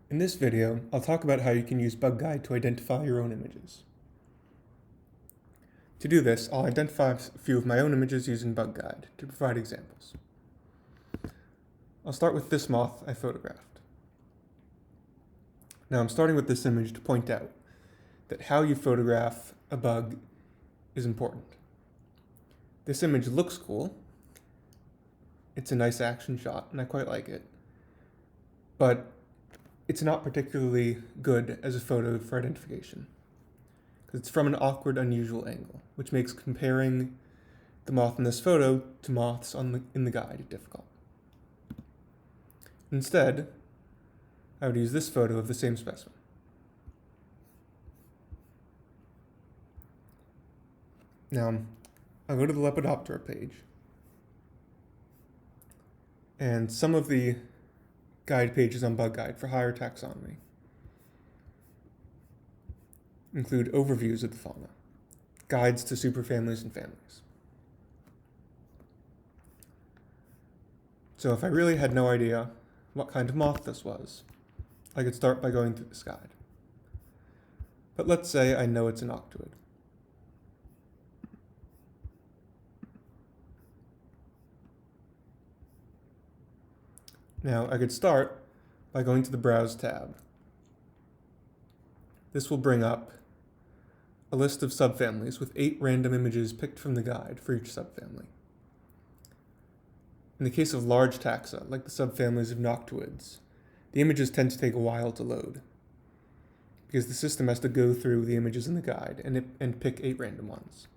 In this video, I'll talk about how you can use BugGuide to identify your own images. To do this, I'll identify a few of my own images using BugGuide to provide examples. I'll start with this moth I photographed. Now I'm starting with this image to point out that how you photograph a bug is important. This image looks cool. It's a nice action shot, and I quite like it. But it's not particularly good as a photo for identification, because it's from an awkward, unusual angle, which makes comparing the moth in this photo to moths in the guide difficult. Instead, I would use this photo of the same specimen. Now, I'll go to the Lepidoptera page, and some of the guide pages on BugGuide for higher taxonomy include overviews of the fauna, guides to superfamilies and families. So if I really had no idea what kind of moth this was, I could start by going through this guide. But let's say I know it's an octoid. Now, I could start by going to the Browse tab. This will bring up a list of subfamilies with 8 random images picked from the guide for each subfamily. In the case of large taxa, like the subfamilies of noctuids, the images tend to take a while to load, because the system has to go through the images in the guide and pick 8 random ones.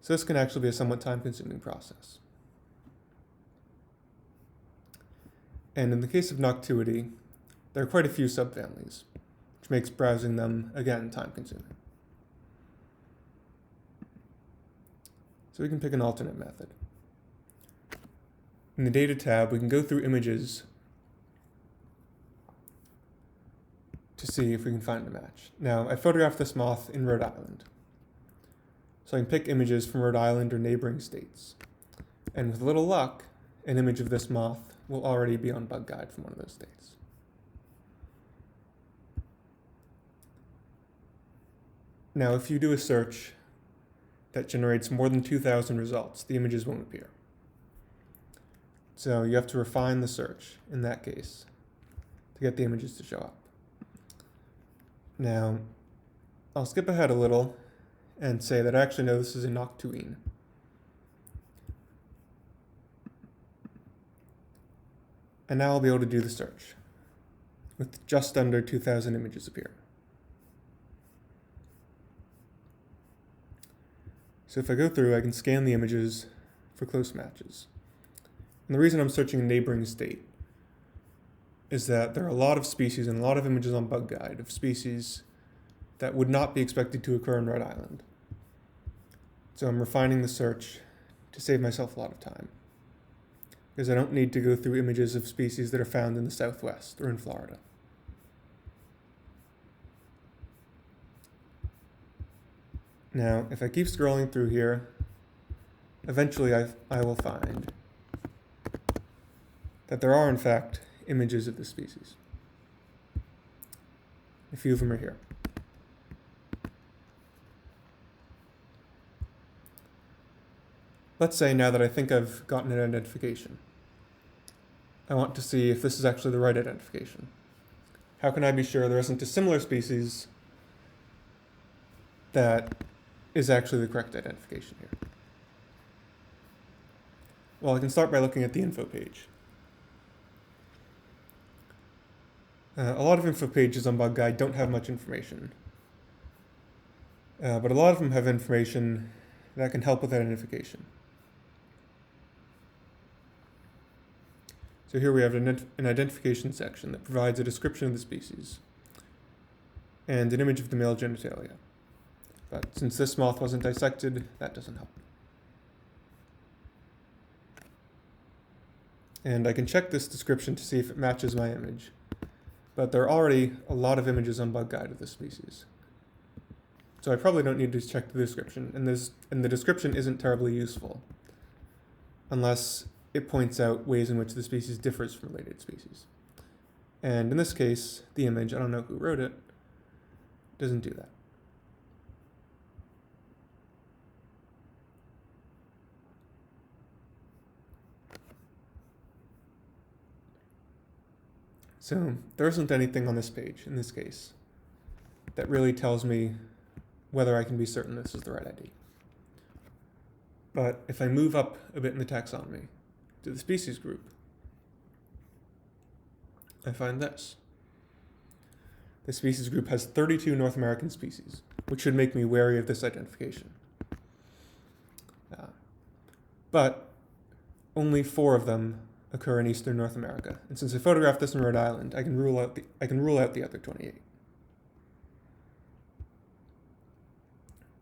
So this can actually be a somewhat time-consuming process. And in the case of noctuidae, there are quite a few subfamilies, which makes browsing them, again, time-consuming. So we can pick an alternate method. In the Data tab, we can go through images to see if we can find a match. Now, I photographed this moth in Rhode Island, so I can pick images from Rhode Island or neighboring states. And with a little luck, an image of this moth will already be on BugGuide from one of those states. Now, if you do a search that generates more than 2,000 results, the images won't appear. So you have to refine the search in that case to get the images to show up. Now, I'll skip ahead a little and say that I actually know this is a noctuine. And now I'll be able to do the search with just under 2,000 images appear. So if I go through, I can scan the images for close matches. And the reason I'm searching a neighboring state is that there are a lot of species and a lot of images on BugGuide of species that would not be expected to occur in Rhode Island. So I'm refining the search to save myself a lot of time, because I don't need to go through images of species that are found in the Southwest or in Florida. Now, if I keep scrolling through here, eventually I will find that there are, in fact, images of this species. A few of them are here. Let's say now that I think I've gotten an identification, I want to see if this is actually the right identification. How can I be sure there isn't a similar species that is actually the correct identification here? Well, I can start by looking at the info page. A lot of info pages on BugGuide don't have much information, but a lot of them have information that can help with identification. So here we have an identification section that provides a description of the species and an image of the male genitalia. But since this moth wasn't dissected, that doesn't help. And I can check this description to see if it matches my image, but there are already a lot of images on BugGuide of this species. So I probably don't need to check the description, and the description isn't terribly useful, unless it points out ways in which the species differs from related species. And in this case, the image, I don't know who wrote it, doesn't do that. So there isn't anything on this page, in this case, that really tells me whether I can be certain this is the right ID. But if I move up a bit in the taxonomy to the species group, I find this. The species group has 32 North American species, which should make me wary of this identification. But only 4 of them occur in eastern North America, and since I photographed this in Rhode Island, I can rule out the other 28.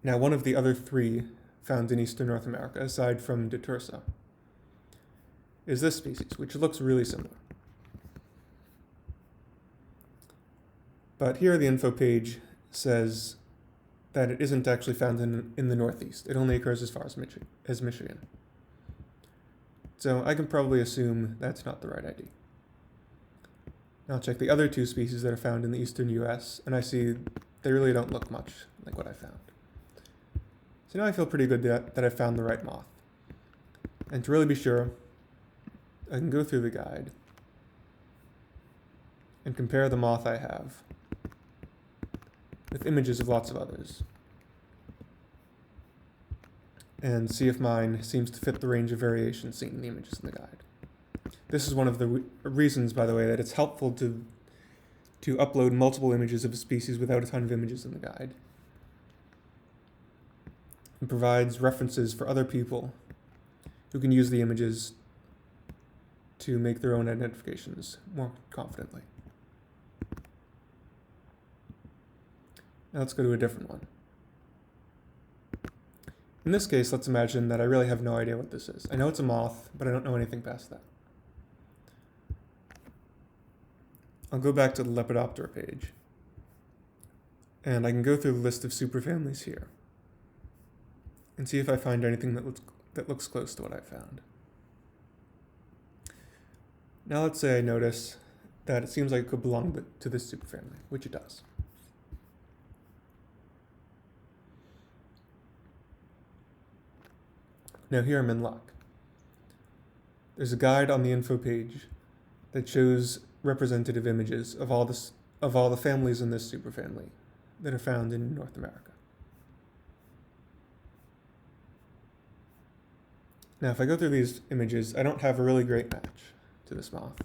Now, one of the other 3 found in eastern North America, aside from Detursa, is this species, which looks really similar. But here the info page says that it isn't actually found in the Northeast. It only occurs as far as Michigan. So I can probably assume that's not the right ID. Now I'll check the other 2 species that are found in the eastern US, and I see they really don't look much like what I found. So now I feel pretty good that I found the right moth. And to really be sure, I can go through the guide and compare the moth I have with images of lots of others, and see if mine seems to fit the range of variation seen in the images in the guide. This is one of the reasons, by the way, that it's helpful to upload multiple images of a species without a ton of images in the guide. It provides references for other people who can use the images to make their own identifications more confidently. Now let's go to a different one. In this case, let's imagine that I really have no idea what this is. I know it's a moth, but I don't know anything past that. I'll go back to the Lepidoptera page, and I can go through the list of superfamilies here and see if I find anything that looks close to what I found. Now let's say I notice that it seems like it could belong to this superfamily, which it does. Now here I'm in luck. There's a guide on the info page that shows representative images of all the families in this superfamily that are found in North America. Now if I go through these images, I don't have a really great match to this moth.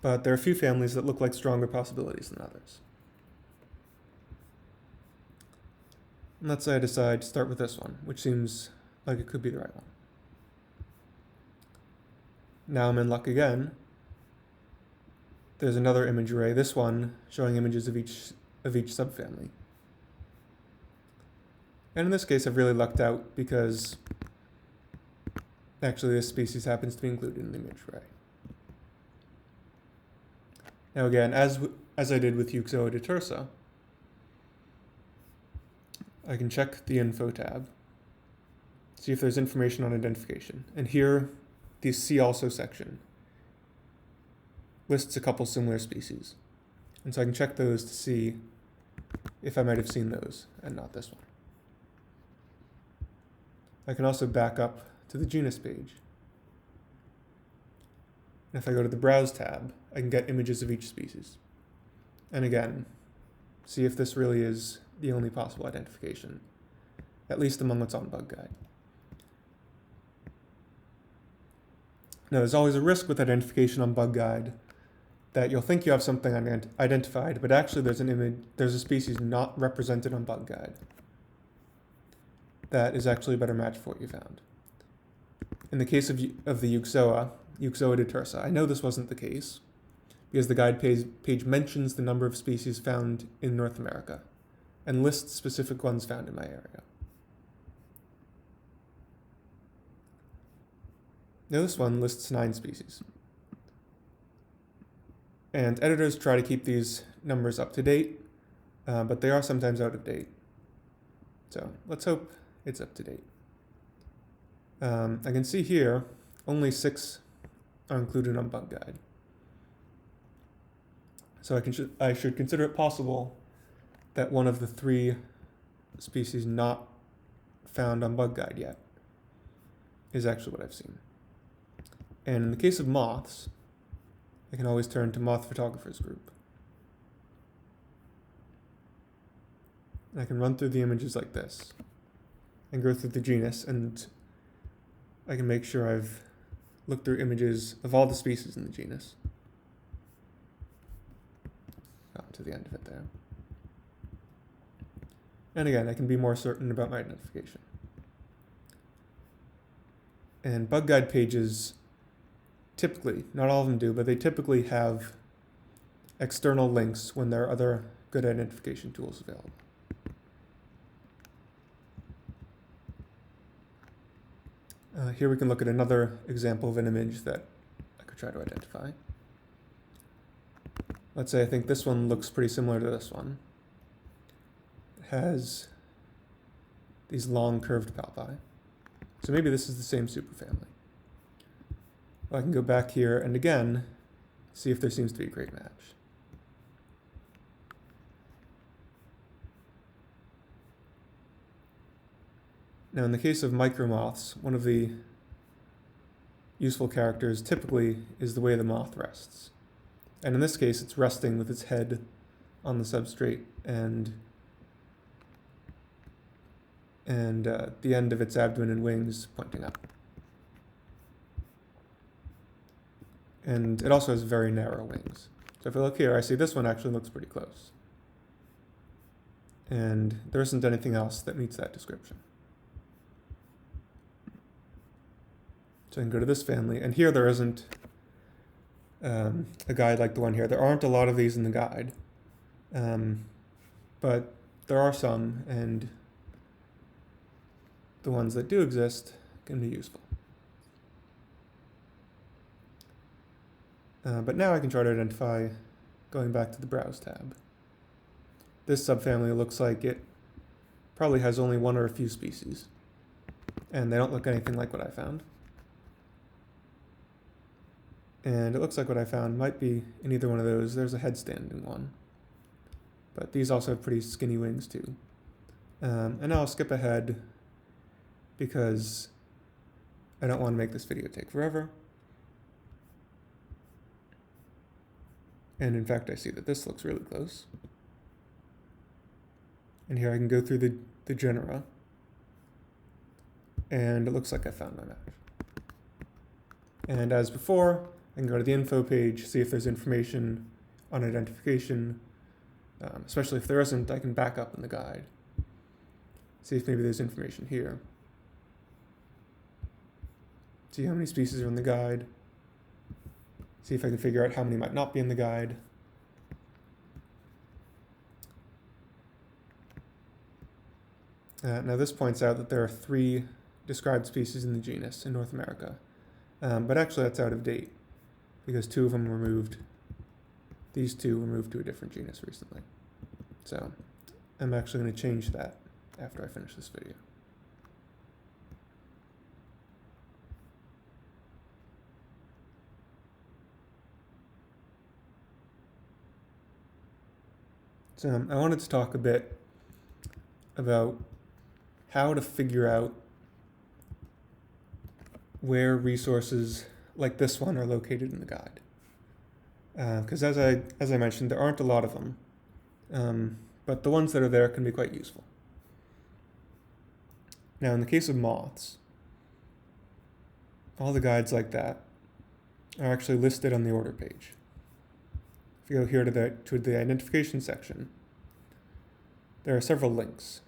But there are a few families that look like stronger possibilities than others. And let's say I decide to start with this one, which seems like it could be the right one. Now I'm in luck again. There's another image array, this one showing images of each subfamily. And in this case, I've really lucked out because actually this species happens to be included in the image array. Now again, as I did with Euxoa detursa, I can check the info tab, see if there's information on identification. And here, the See Also section lists a couple similar species. And so I can check those to see if I might have seen those and not this one. I can also back up to the genus page. And if I go to the Browse tab, I can get images of each species. And again, see if this really is the only possible identification, at least among what's on BugGuide. Now, there's always a risk with identification on BugGuide that you'll think you have something identified, but actually there's a species not represented on BugGuide that is actually a better match for what you found. In the case of the Euxoa detursa, I know this wasn't the case because the guide page mentions the number of species found in North America and lists specific ones found in my area. Now this one lists 9 species. And editors try to keep these numbers up to date, but they are sometimes out of date. So let's hope it's up to date. I can see here only 6 are included on BugGuide. So I should consider it possible that one of the 3 species not found on BugGuide yet is actually what I've seen. And in the case of moths, I can always turn to Moth Photographers group. And I can run through the images like this and go through the genus, and I can make sure I've looked through images of all the species in the genus. To the end of it there. And again, I can be more certain about my identification. And BugGuide pages typically, not all of them do, but they typically have external links when there are other good identification tools available. Here we can look at another example of an image that I could try to identify. Let's say I think this one looks pretty similar to this one. It has these long curved palpi. So maybe this is the same superfamily. Well, I can go back here and again, see if there seems to be a great match. Now in the case of micromoths, one of the useful characters typically is the way the moth rests. And in this case, it's resting with its head on the substrate and the end of its abdomen and wings pointing up. And it also has very narrow wings. So if I look here, I see this one actually looks pretty close. And there isn't anything else that meets that description. So I can go to this family, and here there isn't a guide like the one here. There aren't a lot of these in the guide, but there are some, and the ones that do exist can be useful. But now I can try to identify, going back to the Browse tab. This subfamily looks like it probably has only one or a few species, and they don't look anything like what I found. And it looks like what I found might be in either one of those. There's a headstand in one, but these also have pretty skinny wings too. And now I'll skip ahead because I don't want to make this video take forever. And in fact, I see that this looks really close. And here I can go through the genera, and it looks like I found my match. And as before, I can go to the info page, see if there's information on identification. Especially if there isn't, I can back up in the guide. See if maybe there's information here. See how many species are in the guide. See if I can figure out how many might not be in the guide. Now this points out that there are 3 described species in the genus in North America. But actually that's out of date because 2 of them were moved. These 2 were moved to a different genus recently. So I'm actually going to change that after I finish this video. So I wanted to talk a bit about how to figure out where resources like this one are located in the guide. Because as I mentioned, there aren't a lot of them, but the ones that are there can be quite useful. Now, in the case of moths, all the guides like that are actually listed on the order page. If you go here to the identification section, there are several links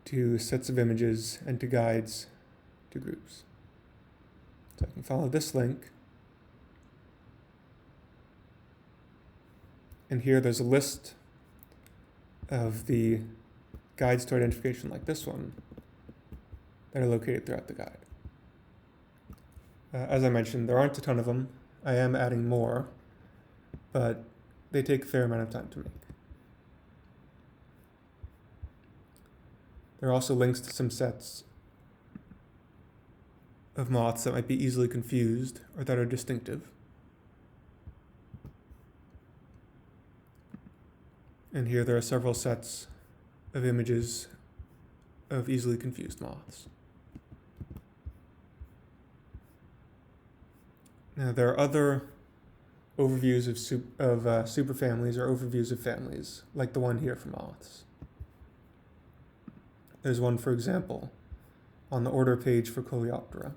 to sets of images and to guides to groups. So I can follow this link, and here there's a list of the guides to identification like this one that are located throughout the guide. As I mentioned, there aren't a ton of them. I am adding more, but they take a fair amount of time to make. There are also links to some sets of moths that might be easily confused or that are distinctive. And here there are several sets of images of easily confused moths. Now there are other overviews of superfamilies or overviews of families, like the one here for moths. There's one, for example, on the order page for Coleoptera.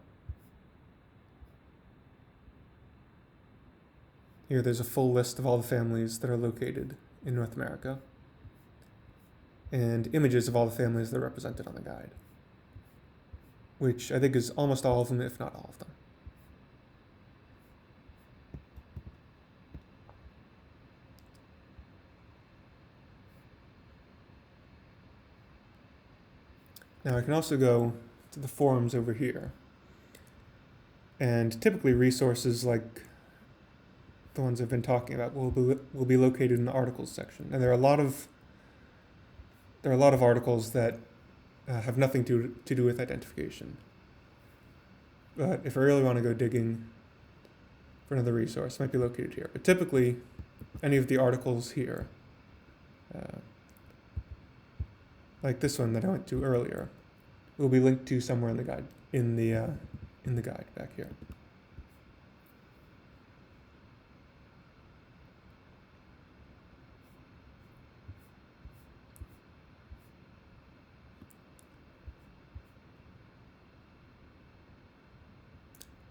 Here there's a full list of all the families that are located in North America, and images of all the families that are represented on the guide, which I think is almost all of them, if not all of them. Now I can also go to the forums over here, and typically resources like the ones I've been talking about will be located in the articles section. And there are a lot of articles that have nothing to do with identification. But if I really want to go digging for another resource, it might be located here. But typically, any of the articles here, like this one that I went to earlier, will be linked to somewhere in the guide, in the guide back here.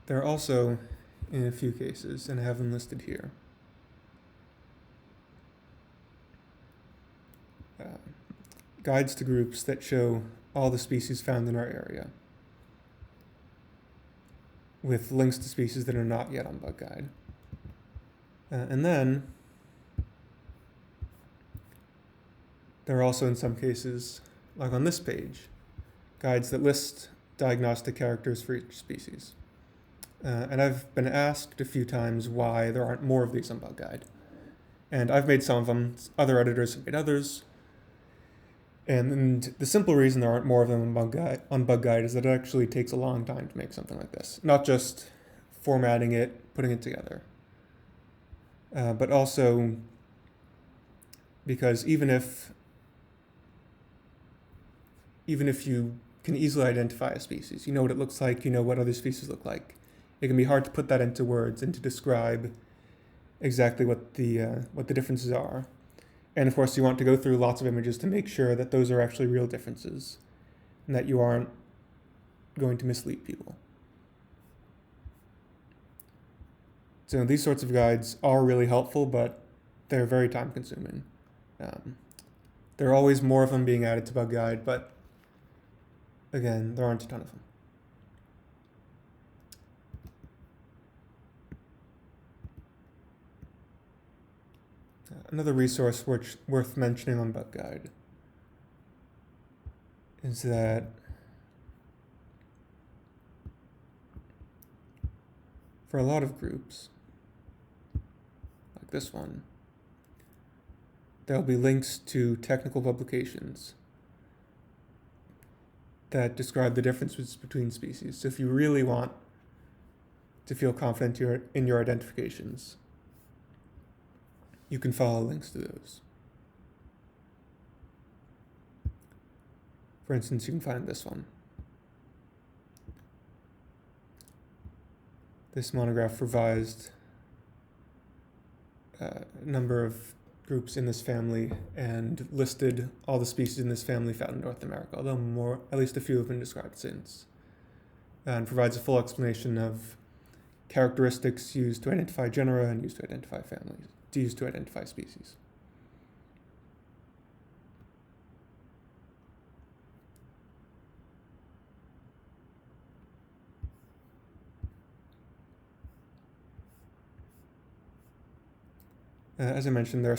There are also, in a few cases, and I have them listed here, guides to groups that show all the species found in our area, with links to species that are not yet on BugGuide. And then there are also, in some cases, like on this page, guides that list diagnostic characters for each species. And I've been asked a few times why there aren't more of these on BugGuide. And I've made some of them, other editors have made others. And the simple reason there aren't more of them on BugGuide is that it actually takes a long time to make something like this. Not just formatting it, putting it together. But also because even if you can easily identify a species, you know what it looks like, you know what other species look like, it can be hard to put that into words and to describe exactly what the differences are. And of course, you want to go through lots of images to make sure that those are actually real differences and that you aren't going to mislead people. So these sorts of guides are really helpful, but they're very time consuming. There are always more of them being added to BugGuide, but again, there aren't a ton of them. Another resource worth mentioning on BugGuide is that for a lot of groups, like this one, there'll be links to technical publications that describe the differences between species. So if you really want to feel confident in your identifications, you can follow links to those. For instance, you can find this one. This monograph revised a number of groups in this family and listed all the species in this family found in North America, although at least a few have been described since, and provides a full explanation of characteristics used to identify genera and used to identify families, used to identify species. As I mentioned, there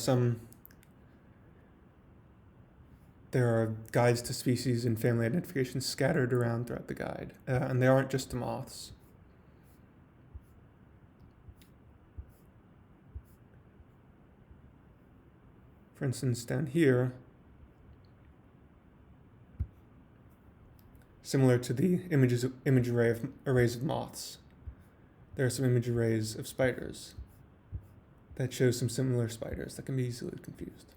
are guides to species and family identification scattered around throughout the guide, and they aren't just to moths. For instance, down here, similar to the image arrays of moths, there are some image arrays of spiders that show some similar spiders that can be easily confused.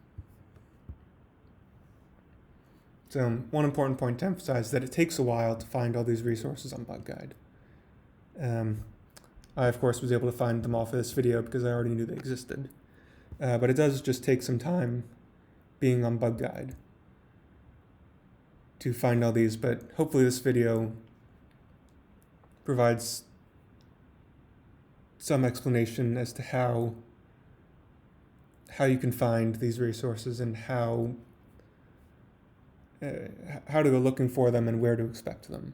So one important point to emphasize is that it takes a while to find all these resources on BugGuide. I, of course, was able to find them all for this video because I already knew they existed. But it does just take some time being on BugGuide to find all these, but hopefully this video provides some explanation as to how you can find these resources and how to go looking for them and where to expect them.